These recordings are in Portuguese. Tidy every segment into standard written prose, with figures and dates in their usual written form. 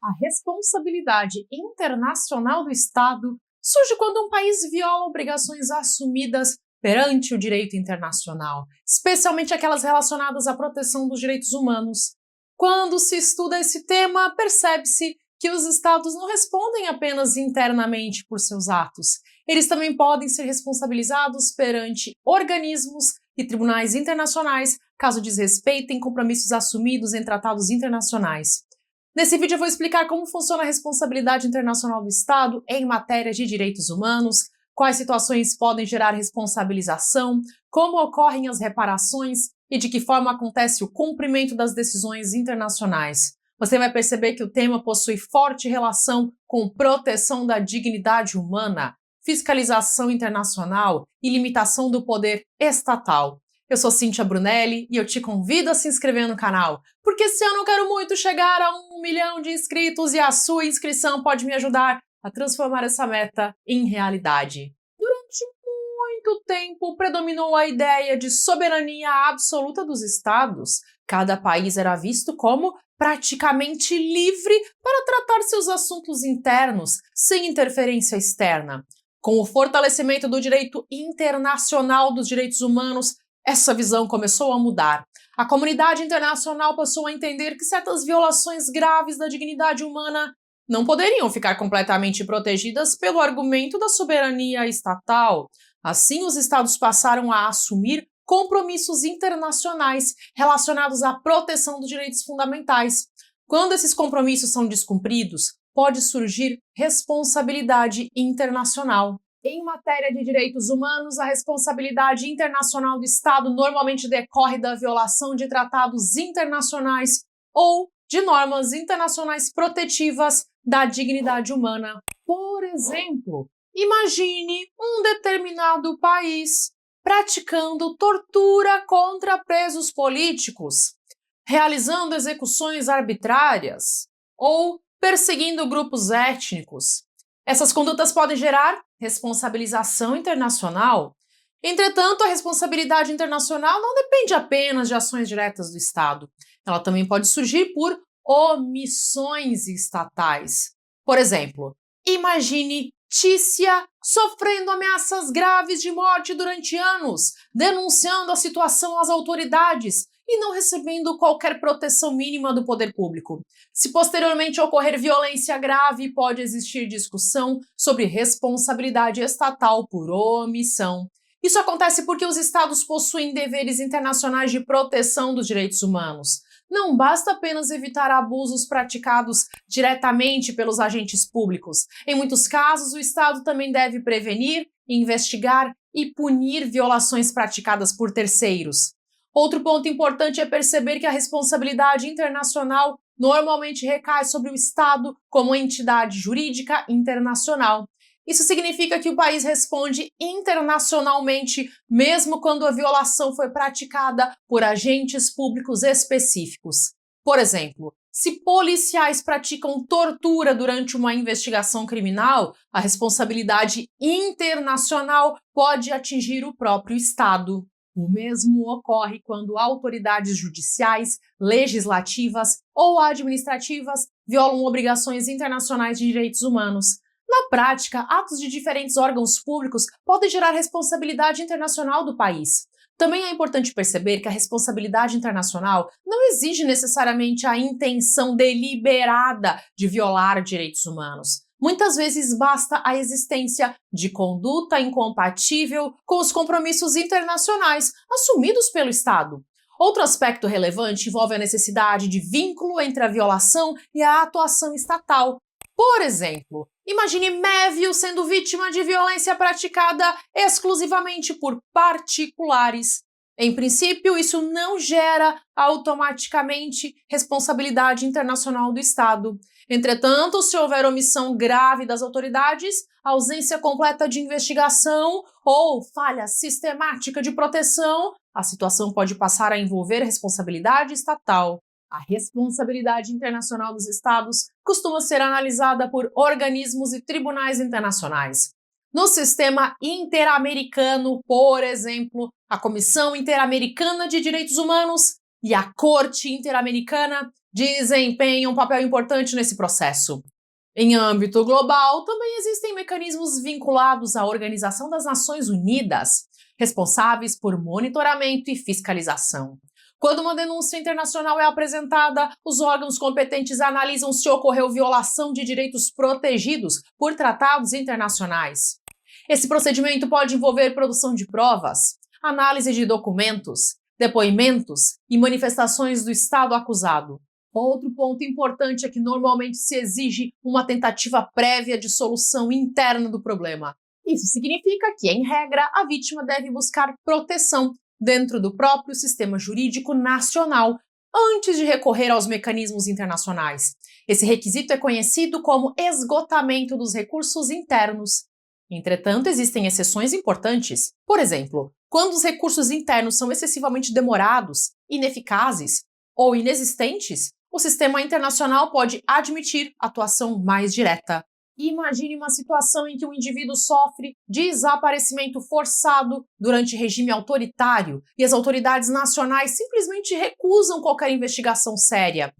A responsabilidade internacional do Estado surge quando um país viola obrigações assumidas perante o direito internacional, especialmente aquelas relacionadas à proteção dos direitos humanos. Quando se estuda esse tema, percebe-se que os Estados não respondem apenas internamente por seus atos. Eles também podem ser responsabilizados perante organismos e tribunais internacionais caso desrespeitem compromissos assumidos em tratados internacionais. Nesse vídeo eu vou explicar como funciona a responsabilidade internacional do Estado em matéria de direitos humanos, quais situações podem gerar responsabilização, como ocorrem as reparações e de que forma acontece o cumprimento das decisões internacionais. Você vai perceber que o tema possui forte relação com proteção da dignidade humana, fiscalização internacional e limitação do poder estatal. Eu sou Cíntia Brunelli e eu te convido a se inscrever no canal, porque esse ano eu quero muito chegar a 1 milhão de inscritos e a sua inscrição pode me ajudar a transformar essa meta em realidade. Durante muito tempo predominou a ideia de soberania absoluta dos estados. Cada país era visto como praticamente livre para tratar seus assuntos internos, sem interferência externa. Com o fortalecimento do direito internacional dos direitos humanos, essa visão começou a mudar. A comunidade internacional passou a entender que certas violações graves da dignidade humana não poderiam ficar completamente protegidas pelo argumento da soberania estatal. Assim, os estados passaram a assumir compromissos internacionais relacionados à proteção dos direitos fundamentais. Quando esses compromissos são descumpridos, pode surgir responsabilidade internacional. Em matéria de direitos humanos, a responsabilidade internacional do Estado normalmente decorre da violação de tratados internacionais ou de normas internacionais protetivas da dignidade humana. Por exemplo, imagine um determinado país praticando tortura contra presos políticos, realizando execuções arbitrárias ou perseguindo grupos étnicos. Essas condutas podem gerar responsabilização internacional. Entretanto, a responsabilidade internacional não depende apenas de ações diretas do Estado. Ela também pode surgir por omissões estatais. Por exemplo, imagine Tícia sofrendo ameaças graves de morte durante anos, denunciando a situação às autoridades e não recebendo qualquer proteção mínima do poder público. Se posteriormente ocorrer violência grave, pode existir discussão sobre responsabilidade estatal por omissão. Isso acontece porque os estados possuem deveres internacionais de proteção dos direitos humanos. Não basta apenas evitar abusos praticados diretamente pelos agentes públicos. Em muitos casos, o Estado também deve prevenir, investigar e punir violações praticadas por terceiros. Outro ponto importante é perceber que a responsabilidade internacional normalmente recai sobre o Estado como entidade jurídica internacional. Isso significa que o país responde internacionalmente, mesmo quando a violação foi praticada por agentes públicos específicos. Por exemplo, se policiais praticam tortura durante uma investigação criminal, a responsabilidade internacional pode atingir o próprio Estado. O mesmo ocorre quando autoridades judiciais, legislativas ou administrativas violam obrigações internacionais de direitos humanos. Na prática, atos de diferentes órgãos públicos podem gerar responsabilidade internacional do país. Também é importante perceber que a responsabilidade internacional não exige necessariamente a intenção deliberada de violar direitos humanos. Muitas vezes basta a existência de conduta incompatível com os compromissos internacionais assumidos pelo Estado. Outro aspecto relevante envolve a necessidade de vínculo entre a violação e a atuação estatal. Por exemplo, imagine Mévio sendo vítima de violência praticada exclusivamente por particulares. Em princípio, isso não gera automaticamente responsabilidade internacional do Estado. Entretanto, se houver omissão grave das autoridades, ausência completa de investigação ou falha sistemática de proteção, a situação pode passar a envolver responsabilidade estatal. A responsabilidade internacional dos Estados costuma ser analisada por organismos e tribunais internacionais. No sistema interamericano, por exemplo, a Comissão Interamericana de Direitos Humanos e a Corte Interamericana desempenham um papel importante nesse processo. Em âmbito global, também existem mecanismos vinculados à Organização das Nações Unidas, responsáveis por monitoramento e fiscalização. Quando uma denúncia internacional é apresentada, os órgãos competentes analisam se ocorreu violação de direitos protegidos por tratados internacionais. Esse procedimento pode envolver produção de provas, análise de documentos, depoimentos e manifestações do Estado acusado. Outro ponto importante é que normalmente se exige uma tentativa prévia de solução interna do problema. Isso significa que, em regra, a vítima deve buscar proteção dentro do próprio sistema jurídico nacional antes de recorrer aos mecanismos internacionais. Esse requisito é conhecido como esgotamento dos recursos internos. Entretanto, existem exceções importantes. Por exemplo, quando os recursos internos são excessivamente demorados, ineficazes ou inexistentes, o sistema internacional pode admitir atuação mais direta. Imagine uma situação em que um indivíduo sofre desaparecimento forçado durante regime autoritário e as autoridades nacionais simplesmente recusam qualquer investigação séria.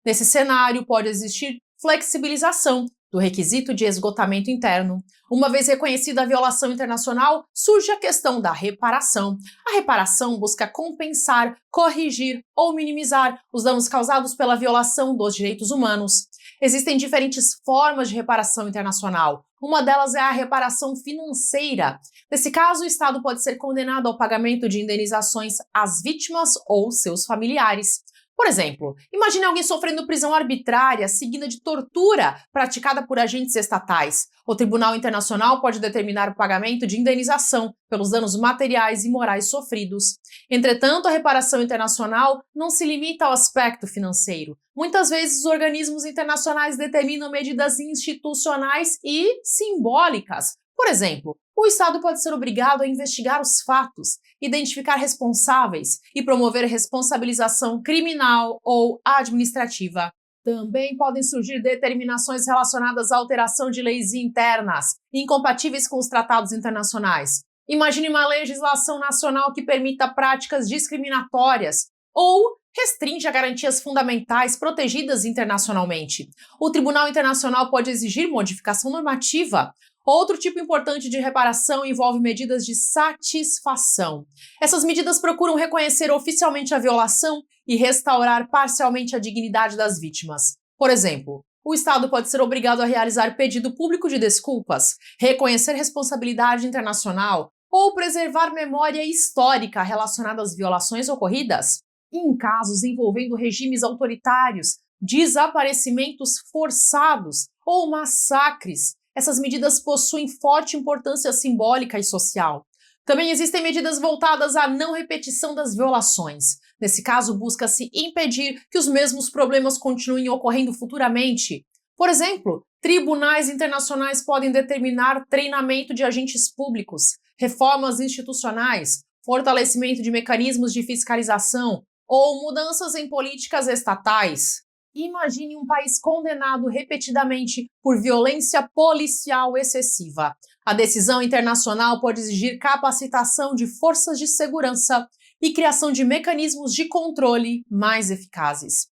Nesse cenário, pode existir flexibilização do requisito de esgotamento interno. Uma vez reconhecida a violação internacional, surge a questão da reparação. A reparação busca compensar, corrigir ou minimizar os danos causados pela violação dos direitos humanos. Existem diferentes formas de reparação internacional. Uma delas é a reparação financeira. Nesse caso, o Estado pode ser condenado ao pagamento de indenizações às vítimas ou seus familiares. Por exemplo, imagine alguém sofrendo prisão arbitrária seguida de tortura praticada por agentes estatais. O Tribunal Internacional pode determinar o pagamento de indenização pelos danos materiais e morais sofridos. Entretanto, a reparação internacional não se limita ao aspecto financeiro. Muitas vezes, os organismos internacionais determinam medidas institucionais e simbólicas. Por exemplo, o Estado pode ser obrigado a investigar os fatos, identificar responsáveis e promover responsabilização criminal ou administrativa. Também podem surgir determinações relacionadas à alteração de leis internas, incompatíveis com os tratados internacionais. Imagine uma legislação nacional que permita práticas discriminatórias ou restringe garantias fundamentais protegidas internacionalmente. O Tribunal Internacional pode exigir modificação normativa. Outro tipo importante de reparação envolve medidas de satisfação. Essas medidas procuram reconhecer oficialmente a violação e restaurar parcialmente a dignidade das vítimas. Por exemplo, o Estado pode ser obrigado a realizar pedido público de desculpas, reconhecer responsabilidade internacional ou preservar memória histórica relacionada às violações ocorridas. Em casos envolvendo regimes autoritários, desaparecimentos forçados ou massacres, essas medidas possuem forte importância simbólica e social. Também existem medidas voltadas à não repetição das violações. Nesse caso, busca-se impedir que os mesmos problemas continuem ocorrendo futuramente. Por exemplo, tribunais internacionais podem determinar treinamento de agentes públicos, reformas institucionais, fortalecimento de mecanismos de fiscalização ou mudanças em políticas estatais. Imagine um país condenado repetidamente por violência policial excessiva. A decisão internacional pode exigir capacitação de forças de segurança e criação de mecanismos de controle mais eficazes.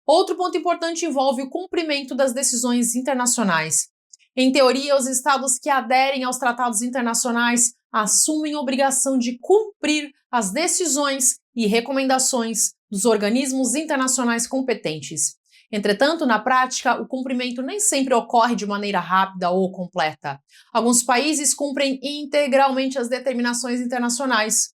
Outro ponto importante envolve o cumprimento das decisões internacionais. Em teoria, os estados que aderem aos tratados internacionais assumem a obrigação de cumprir as decisões e recomendações dos organismos internacionais competentes. Entretanto, na prática, o cumprimento nem sempre ocorre de maneira rápida ou completa. Alguns países cumprem integralmente as determinações internacionais.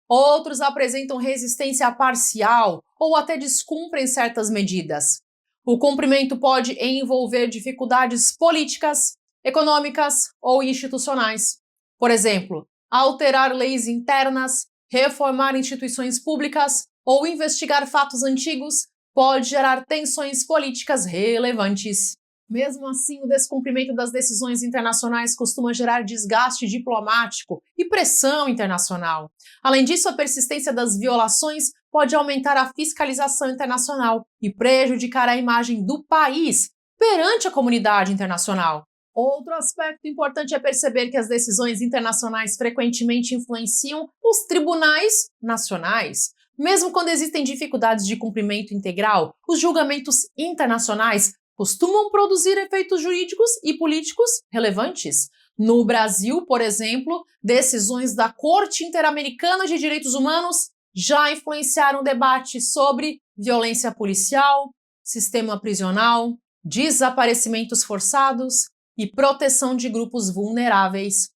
Outros apresentam resistência parcial ou até descumprem certas medidas. O cumprimento pode envolver dificuldades políticas, econômicas ou institucionais. Por exemplo, alterar leis internas, reformar instituições públicas ou investigar fatos antigos pode gerar tensões políticas relevantes. Mesmo assim, o descumprimento das decisões internacionais costuma gerar desgaste diplomático e pressão internacional. Além disso, a persistência das violações pode aumentar a fiscalização internacional e prejudicar a imagem do país perante a comunidade internacional. Outro aspecto importante é perceber que as decisões internacionais frequentemente influenciam os tribunais nacionais. Mesmo quando existem dificuldades de cumprimento integral, os julgamentos internacionais costumam produzir efeitos jurídicos e políticos relevantes. No Brasil, por exemplo, decisões da Corte Interamericana de Direitos Humanos já influenciaram debates sobre violência policial, sistema prisional, desaparecimentos forçados e proteção de grupos vulneráveis.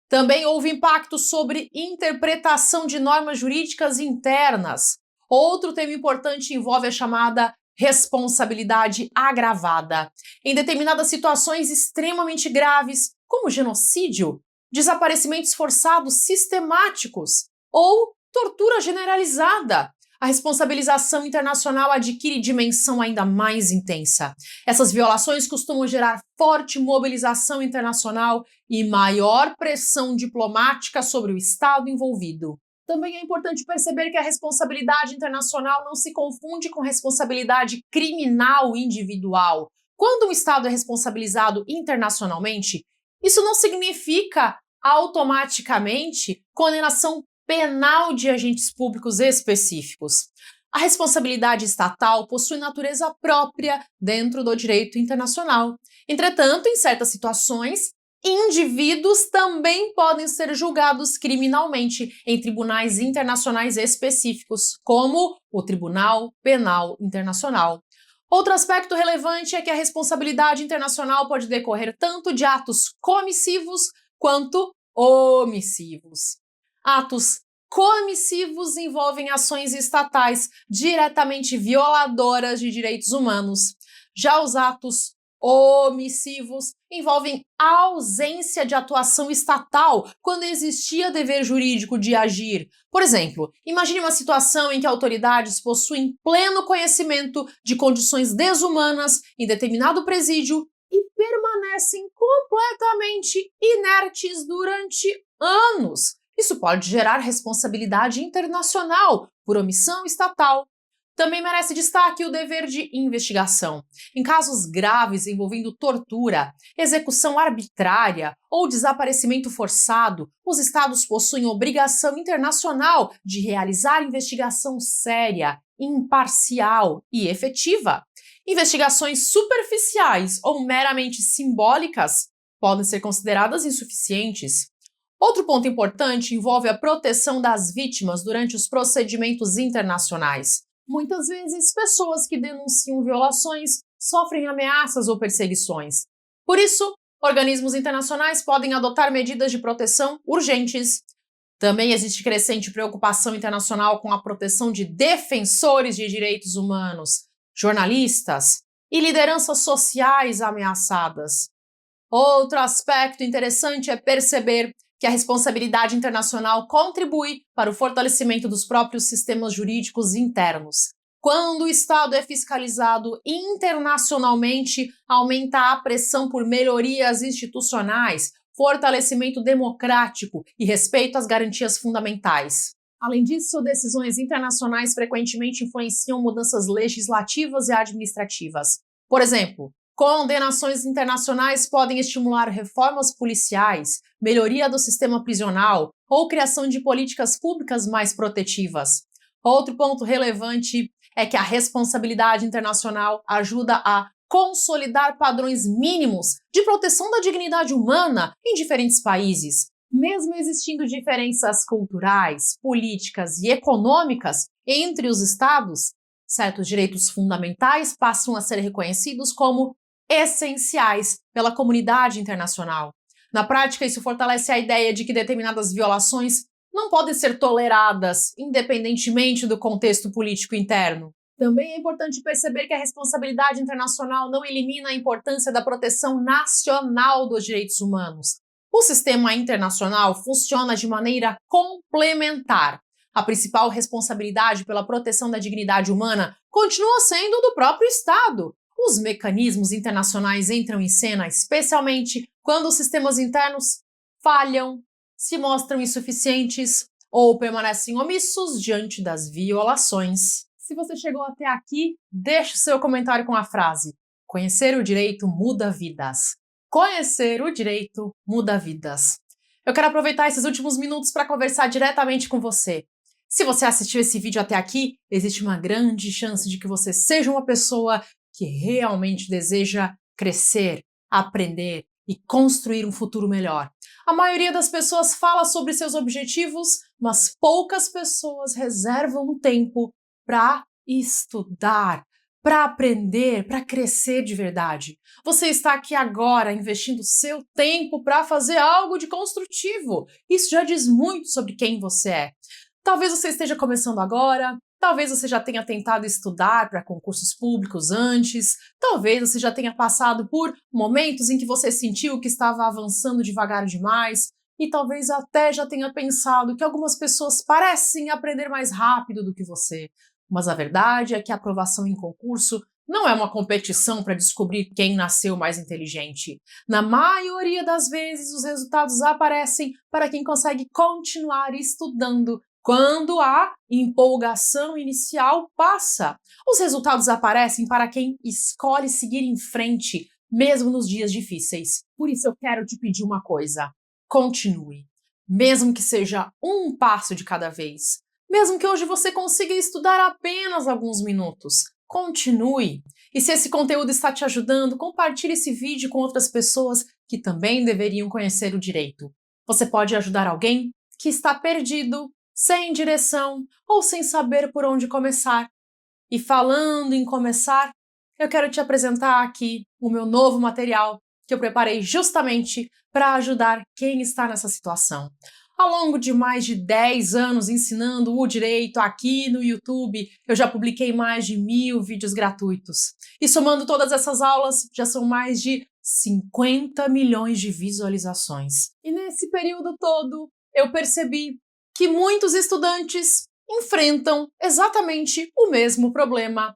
Também houve impacto sobre interpretação de normas jurídicas internas. Outro tema importante envolve a chamada responsabilidade agravada. Em determinadas situações extremamente graves, como genocídio, desaparecimentos forçados sistemáticos ou tortura generalizada, a responsabilização internacional adquire dimensão ainda mais intensa. Essas violações costumam gerar forte mobilização internacional e maior pressão diplomática sobre o Estado envolvido. Também é importante perceber que a responsabilidade internacional não se confunde com responsabilidade criminal individual. Quando um Estado é responsabilizado internacionalmente, isso não significa automaticamente condenação penal de agentes públicos específicos. A responsabilidade estatal possui natureza própria dentro do direito internacional. Entretanto, em certas situações, indivíduos também podem ser julgados criminalmente em tribunais internacionais específicos, como o Tribunal Penal Internacional. Outro aspecto relevante é que a responsabilidade internacional pode decorrer tanto de atos comissivos quanto omissivos. Atos comissivos envolvem ações estatais diretamente violadoras de direitos humanos. Já os atos omissivos envolvem a ausência de atuação estatal quando existia dever jurídico de agir. Por exemplo, imagine uma situação em que autoridades possuem pleno conhecimento de condições desumanas em determinado presídio e permanecem completamente inertes durante anos. Isso pode gerar responsabilidade internacional por omissão estatal. Também merece destaque o dever de investigação. Em casos graves envolvendo tortura, execução arbitrária ou desaparecimento forçado, os Estados possuem obrigação internacional de realizar investigação séria, imparcial e efetiva. Investigações superficiais ou meramente simbólicas podem ser consideradas insuficientes. Outro ponto importante envolve a proteção das vítimas durante os procedimentos internacionais. Muitas vezes, pessoas que denunciam violações sofrem ameaças ou perseguições. Por isso, organismos internacionais podem adotar medidas de proteção urgentes. Também existe crescente preocupação internacional com a proteção de defensores de direitos humanos, jornalistas e lideranças sociais ameaçadas. Outro aspecto interessante é perceber que a responsabilidade internacional contribui para o fortalecimento dos próprios sistemas jurídicos internos. Quando o Estado é fiscalizado internacionalmente, aumenta a pressão por melhorias institucionais, fortalecimento democrático e respeito às garantias fundamentais. Além disso, decisões internacionais frequentemente influenciam mudanças legislativas e administrativas. Por exemplo, condenações internacionais podem estimular reformas policiais, melhoria do sistema prisional ou criação de políticas públicas mais protetivas. Outro ponto relevante é que a responsabilidade internacional ajuda a consolidar padrões mínimos de proteção da dignidade humana em diferentes países. Mesmo existindo diferenças culturais, políticas e econômicas entre os estados, certos direitos fundamentais passam a ser reconhecidos como essenciais pela comunidade internacional. Na prática, isso fortalece a ideia de que determinadas violações não podem ser toleradas, independentemente do contexto político interno. Também é importante perceber que a responsabilidade internacional não elimina a importância da proteção nacional dos direitos humanos. O sistema internacional funciona de maneira complementar. A principal responsabilidade pela proteção da dignidade humana continua sendo do próprio Estado. Os mecanismos internacionais entram em cena especialmente quando os sistemas internos falham, se mostram insuficientes ou permanecem omissos diante das violações. Se você chegou até aqui, deixe seu comentário com a frase: conhecer o direito muda vidas. Conhecer o direito muda vidas. Eu quero aproveitar esses últimos minutos para conversar diretamente com você. Se você assistiu esse vídeo até aqui, existe uma grande chance de que você seja uma pessoa que realmente deseja crescer, aprender e construir um futuro melhor. A maioria das pessoas fala sobre seus objetivos, mas poucas pessoas reservam um tempo para estudar, para aprender, para crescer de verdade. Você está aqui agora investindo seu tempo para fazer algo de construtivo. Isso já diz muito sobre quem você é. Talvez você esteja começando agora, talvez você já tenha tentado estudar para concursos públicos antes, talvez você já tenha passado por momentos em que você sentiu que estava avançando devagar demais, e talvez até já tenha pensado que algumas pessoas parecem aprender mais rápido do que você. Mas a verdade é que a aprovação em concurso não é uma competição para descobrir quem nasceu mais inteligente. Na maioria das vezes, os resultados aparecem para quem consegue continuar estudando. Quando a empolgação inicial passa, os resultados aparecem para quem escolhe seguir em frente, mesmo nos dias difíceis. Por isso eu quero te pedir uma coisa: continue, mesmo que seja um passo de cada vez. Mesmo que hoje você consiga estudar apenas alguns minutos, continue. E se esse conteúdo está te ajudando, compartilhe esse vídeo com outras pessoas que também deveriam conhecer o direito. Você pode ajudar alguém que está perdido, sem direção ou sem saber por onde começar. E falando em começar, eu quero te apresentar aqui o meu novo material que eu preparei justamente para ajudar quem está nessa situação. Ao longo de mais de 10 anos ensinando o direito aqui no YouTube, eu já publiquei mais de 1000 vídeos gratuitos. E somando todas essas aulas, já são mais de 50 milhões de visualizações. E nesse período todo, eu percebi que muitos estudantes enfrentam exatamente o mesmo problema.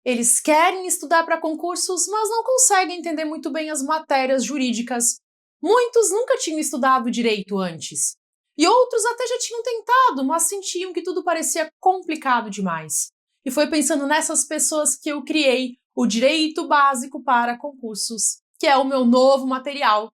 Eles querem estudar para concursos, mas não conseguem entender muito bem as matérias jurídicas. Muitos nunca tinham estudado direito antes. E outros até já tinham tentado, mas sentiam que tudo parecia complicado demais. E foi pensando nessas pessoas que eu criei o Direito Básico para Concursos, que é o meu novo material.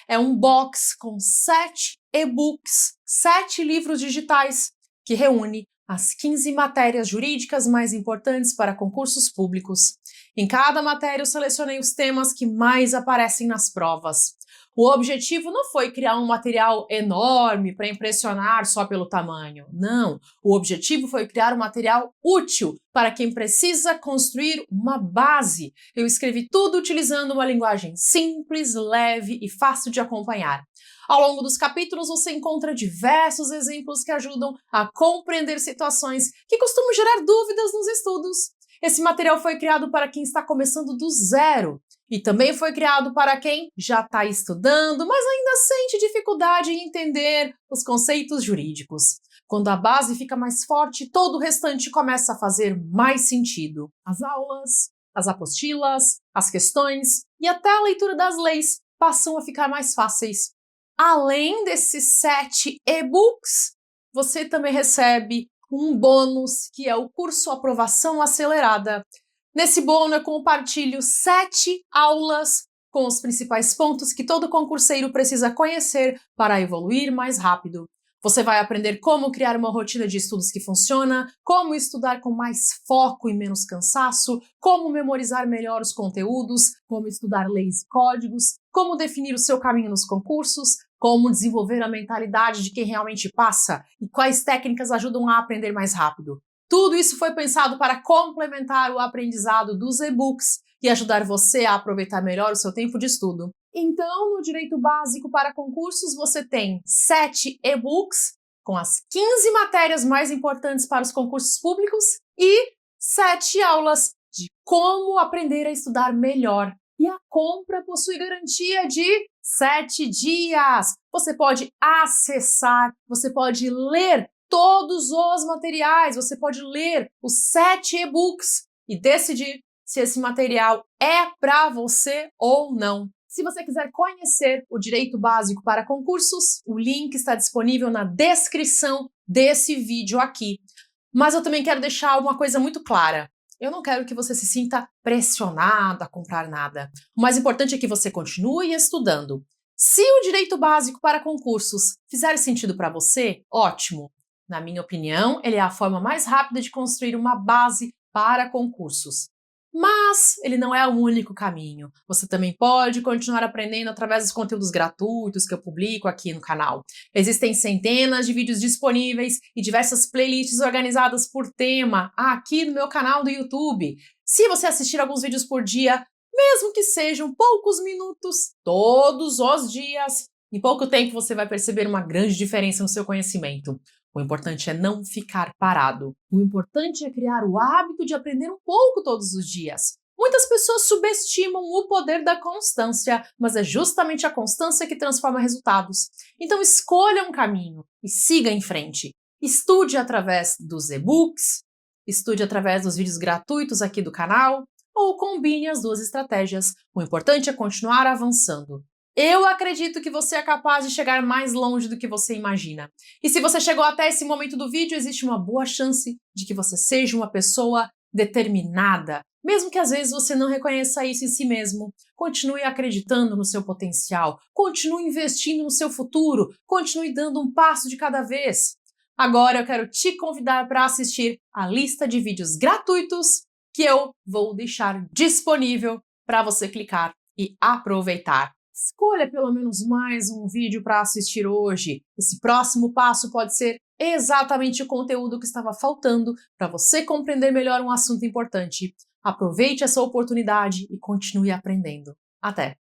É um box com 7 e-books, 7 livros digitais, que reúne as 15 matérias jurídicas mais importantes para concursos públicos. Em cada matéria eu selecionei os temas que mais aparecem nas provas. O objetivo não foi criar um material enorme para impressionar só pelo tamanho. Não, o objetivo foi criar um material útil para quem precisa construir uma base. Eu escrevi tudo utilizando uma linguagem simples, leve e fácil de acompanhar. Ao longo dos capítulos você encontra diversos exemplos que ajudam a compreender situações que costumam gerar dúvidas nos estudos. Esse material foi criado para quem está começando do zero e também foi criado para quem já está estudando, mas ainda sente dificuldade em entender os conceitos jurídicos. Quando a base fica mais forte, todo o restante começa a fazer mais sentido. As aulas, as apostilas, as questões e até a leitura das leis passam a ficar mais fáceis. Além desses 7 e-books, você também recebe um bônus, que é o curso Aprovação Acelerada. Nesse bônus eu compartilho 7 aulas com os principais pontos que todo concurseiro precisa conhecer para evoluir mais rápido. Você vai aprender como criar uma rotina de estudos que funciona, como estudar com mais foco e menos cansaço, como memorizar melhor os conteúdos, como estudar leis e códigos, como definir o seu caminho nos concursos, como desenvolver a mentalidade de quem realmente passa e quais técnicas ajudam a aprender mais rápido. Tudo isso foi pensado para complementar o aprendizado dos e-books e ajudar você a aproveitar melhor o seu tempo de estudo. Então, no Direito Básico para Concursos, você tem 7 e-books com as 15 matérias mais importantes para os concursos públicos e 7 aulas de como aprender a estudar melhor. E a compra possui garantia de 7 dias. Você pode acessar, você pode ler todos os materiais, você pode ler os 7 e-books e decidir se esse material é para você ou não. Se você quiser conhecer o Direito Básico para Concursos, o link está disponível na descrição desse vídeo aqui. Mas eu também quero deixar uma coisa muito clara. Eu não quero que você se sinta pressionado a comprar nada. O mais importante é que você continue estudando. Se o Direito Básico para Concursos fizer sentido para você, ótimo. Na minha opinião, ele é a forma mais rápida de construir uma base para concursos. Mas ele não é o único caminho. Você também pode continuar aprendendo através dos conteúdos gratuitos que eu publico aqui no canal. Existem centenas de vídeos disponíveis e diversas playlists organizadas por tema aqui no meu canal do YouTube. Se você assistir alguns vídeos por dia, mesmo que sejam poucos minutos, todos os dias, em pouco tempo você vai perceber uma grande diferença no seu conhecimento. O importante é não ficar parado. O importante é criar o hábito de aprender um pouco todos os dias. Muitas pessoas subestimam o poder da constância, mas é justamente a constância que transforma resultados. Então escolha um caminho e siga em frente. Estude através dos e-books, estude através dos vídeos gratuitos aqui do canal, ou combine as duas estratégias. O importante é continuar avançando. Eu acredito que você é capaz de chegar mais longe do que você imagina. E se você chegou até esse momento do vídeo, existe uma boa chance de que você seja uma pessoa determinada. Mesmo que às vezes você não reconheça isso em si mesmo, continue acreditando no seu potencial, continue investindo no seu futuro, continue dando um passo de cada vez. Agora eu quero te convidar para assistir a lista de vídeos gratuitos que eu vou deixar disponível para você clicar e aproveitar. Escolha pelo menos mais um vídeo para assistir hoje. Esse próximo passo pode ser exatamente o conteúdo que estava faltando para você compreender melhor um assunto importante. Aproveite essa oportunidade e continue aprendendo. Até!